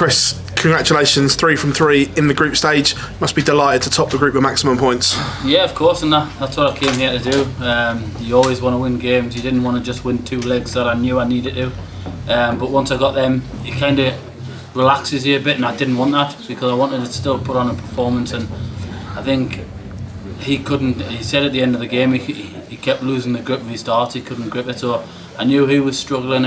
Chris, congratulations, 3 from 3 in the group stage. Must be delighted to top the group with maximum points. Yeah, of course, and that's what I came here to do. You always want to win games. You didn't want to just win 2 legs that I knew I needed to. But once I got them, it kind of relaxes you a bit, and I didn't want that because I wanted to still put on a performance. And I think he said at the end of the game, he kept losing the grip of his darts, he couldn't grip it, so I knew he was struggling,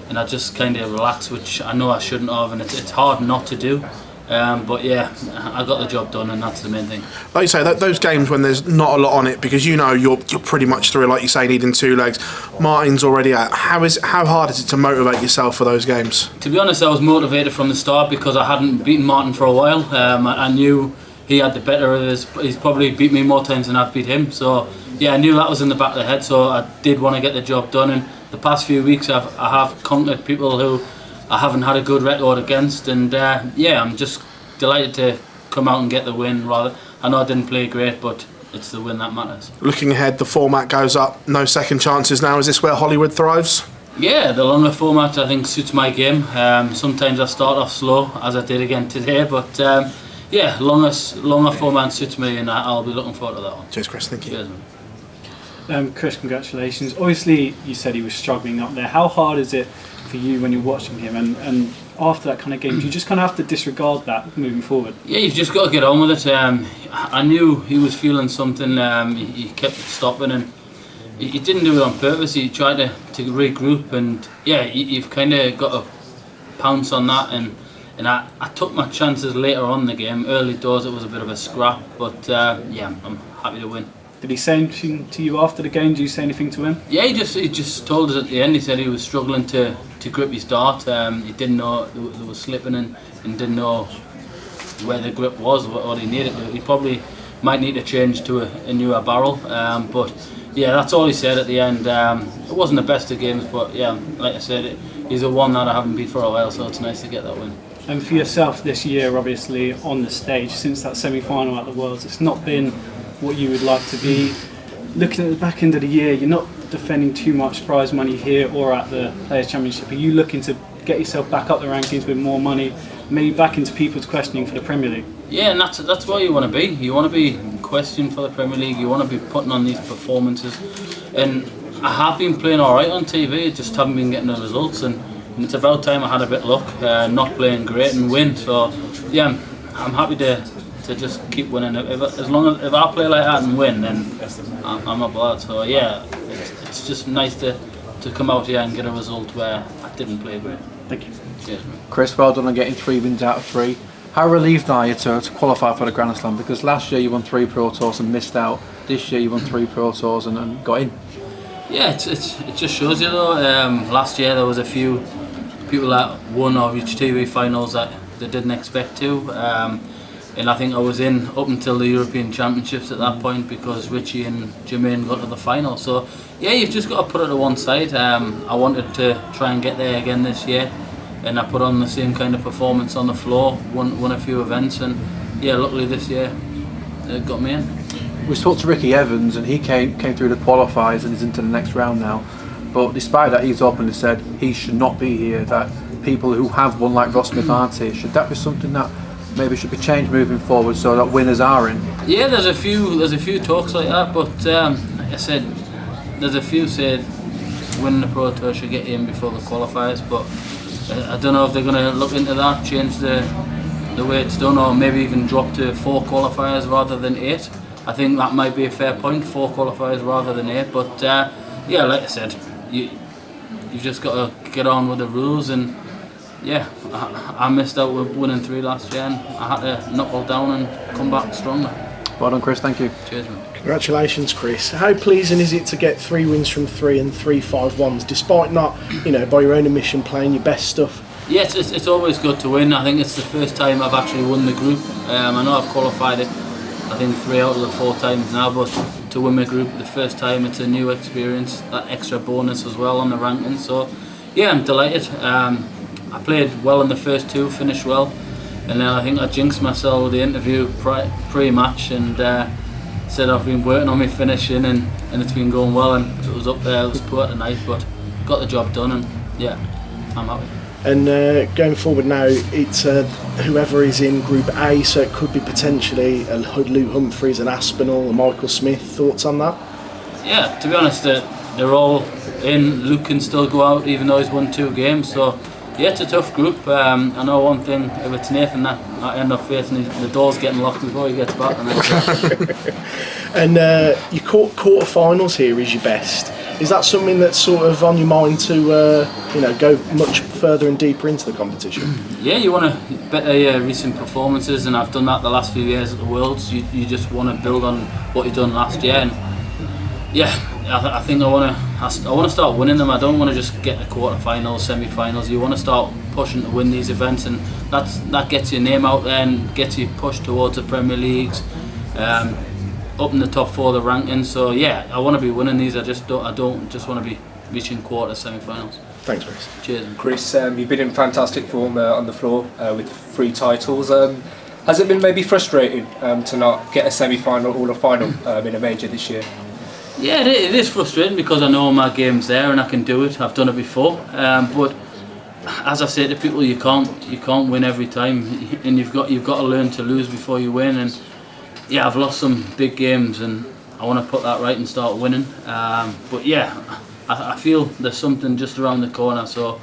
and I just kind of relaxed, which I know I shouldn't have, and it's hard not to do. But yeah, I got the job done, and that's the main thing. Like you say, those games when there's not a lot on it, because you know you're pretty much through, like you say, needing 2 legs. Martin's already out. How hard is it to motivate yourself for those games? To be honest, I was motivated from the start because I hadn't beaten Martin for a while. I knew he had the better of his. He's probably beat me more times than I've beat him. So yeah, I knew that was in the back of the head. So I did want to get the job done. And the past few weeks, I have conquered people who I haven't had a good record against, and yeah, I'm just delighted to come out and get the win. I know I didn't play great, but it's the win that matters. Looking ahead, the format goes up, no second chances now. Is this where Hollywood thrives? Yeah, the longer format I think suits my game. Sometimes I start off slow, as I did again today, but yeah, longer format suits me, and I'll be looking forward to that one. Cheers, Chris. Thank you. Cheers, man. Chris, congratulations. Obviously, you said he was struggling up there. How hard is it for you when you're watching him? And after that kind of game, do you just kind of have to disregard that moving forward? Yeah, you've just got to get on with it. I knew he was feeling something. He kept stopping, and he didn't do it on purpose. He tried to regroup, and yeah, you've kind of got to pounce on that. And I took my chances later on in the game. Early doors, it was a bit of a scrap, but yeah, I'm happy to win. Did he say anything to you after the game? Did you say anything to him? Yeah, he just told us at the end. He said he was struggling to grip his dart. He didn't know there was slipping, and didn't know where the grip was, what he needed to. He probably might need to change to a newer barrel. But yeah, that's all he said at the end. It wasn't the best of games, but yeah, like I said, he's the one that I haven't beat for a while, so it's nice to get that win. And for yourself this year, obviously on the stage, since that semi-final at the Worlds, it's not been what you would like to be. Looking at the back end of the year, you're not defending too much prize money here or at the Players' Championship. Are you looking to get yourself back up the rankings with more money, maybe back into people's questioning for the Premier League? Yeah, and that's where you want to be. You want to be questioned for the Premier League. You want to be putting on these performances. And I have been playing all right on TV, just haven't been getting the results. And it's about time I had a bit of luck, not playing great and win. So yeah, I'm happy to just keep winning. If I play like that and win, then I'm not bothered. So yeah, it's just nice to come out here and get a result where I didn't play great. Thank you. Cheers, man. Chris, well done on getting 3 wins out of 3. How relieved are you to qualify for the Grand Slam? Because last year you won 3 Pro Tours and missed out. This year you won 3 Pro Tours and got in. Yeah, it just shows you though. Last year there was a few people that won or reached TV finals that they didn't expect to. And I think I was in up until the European Championships at that point because Richie and Jermaine got to the final. So yeah, you've just got to put it to one side. I wanted to try and get there again this year, and I put on the same kind of performance on the floor, won a few events, and yeah, luckily this year it got me in. We spoke to Ricky Evans and he came through the qualifiers and he's into the next round now. But despite that, he's openly said he should not be here, that people who have won like Ross Smith aren't here. Should that be something that maybe should be changed moving forward so that winners are in? Yeah, there's a few talks like that, but like I said, there's a few said winning the Pro Tour should get in before the qualifiers, but I don't know if they're going to look into that, change the way it's done, or maybe even drop to 4 qualifiers rather than 8. I think that might be a fair point, 4 qualifiers rather than 8, but yeah, like I said, you've just got to get on with the rules, and yeah, I missed out with winning 3 last year, and I had to knuckle down and come back stronger. Well done, Chris. Thank you. Cheers, man. Congratulations, Chris. How pleasing is it to get 3 wins from 3 and 3 5-1s, despite not, by your own admission, playing your best stuff? Yeah, it's always good to win. I think it's the first time I've actually won the group. I know I've qualified it, I think 3 out of the 4 times now, but to win my group the first time, it's a new experience, that extra bonus as well on the rankings. So yeah, I'm delighted. I played well in the first 2, finished well, and then I think I jinxed myself with the interview pre-match and said I've been working on my finishing and it's been going well, and it was up there, it was poor tonight, but got the job done, and yeah, I'm happy. And going forward now, it's whoever is in Group A, so it could be potentially a Luke Humphreys, an Aspinall, a Michael Smith. Thoughts on that? Yeah, to be honest, they're all in. Luke can still go out even though he's won 2 games, so yeah, it's a tough group. I know one thing, if it's Nathan that I end up facing, the door's getting locked before he gets back. And your quarter-finals here is your best. Is that something that's sort of on your mind to go much further and deeper into the competition? Yeah, you want to better your recent performances, and I've done that the last few years at the Worlds. You just want to build on what you've done last year, and yeah, I think I want to start winning them. I don't want to just get the quarter-finals, semi-finals. You want to start pushing to win these events, and that gets your name out there and gets you pushed towards the Premier Leagues, up in the top 4 of the rankings. So yeah, I want to be winning these. I don't just want to be reaching quarter, semi-finals. Thanks, Chris. Cheers. Chris, you've been in fantastic form on the floor with 3 titles. Has it been maybe frustrating to not get a semi-final or a final in a major this year? Yeah, it is frustrating because I know my game's there and I can do it. I've done it before, but as I say to people, you can't win every time, and you've got to learn to lose before you win. And yeah, I've lost some big games, and I want to put that right and start winning. But yeah, I feel there's something just around the corner. So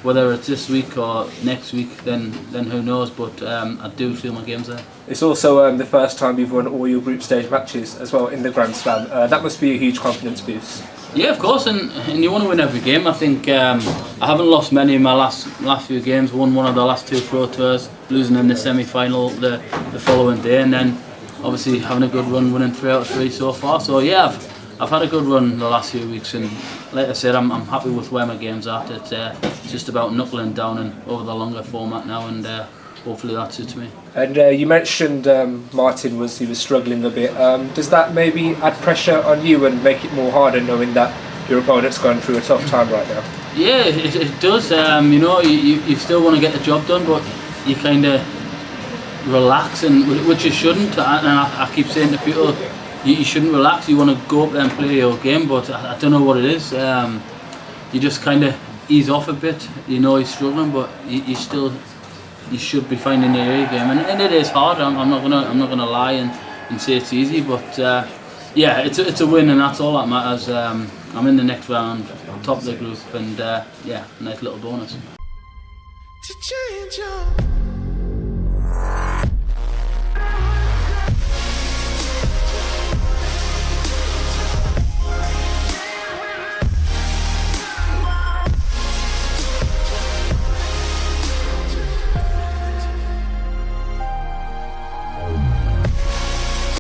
whether it's this week or next week, then who knows? But I do feel my game's there. It's also the first time you've won all your group stage matches as well in the Grand Slam. That must be a huge confidence boost. Yeah, of course, and you want to win every game. I think I haven't lost many in my last few games. Won one of the last 2 Pro Tours, losing in the semi-final the following day, and then obviously having a good run, winning 3 out of 3 so far. So yeah, I've had a good run the last few weeks, and like I said, I'm happy with where my game's at. It's just about knuckling down and over the longer format now, and hopefully that suits me. And you mentioned Martin was struggling a bit. Does that maybe add pressure on you and make it more harder knowing that your opponent's going through a tough time right now? Yeah, it does. You still want to get the job done, but you kind of relax, and which you shouldn't. And I keep saying to people, you shouldn't relax. You want to go up there and play your game, but I don't know what it is. You just kind of ease off a bit. You know he's struggling, but you should be finding your A game, and it is hard. I'm not gonna lie and say it's easy, but yeah, it's a win, and that's all that matters. I'm in the next round, top of the group, and yeah, nice little bonus. To change your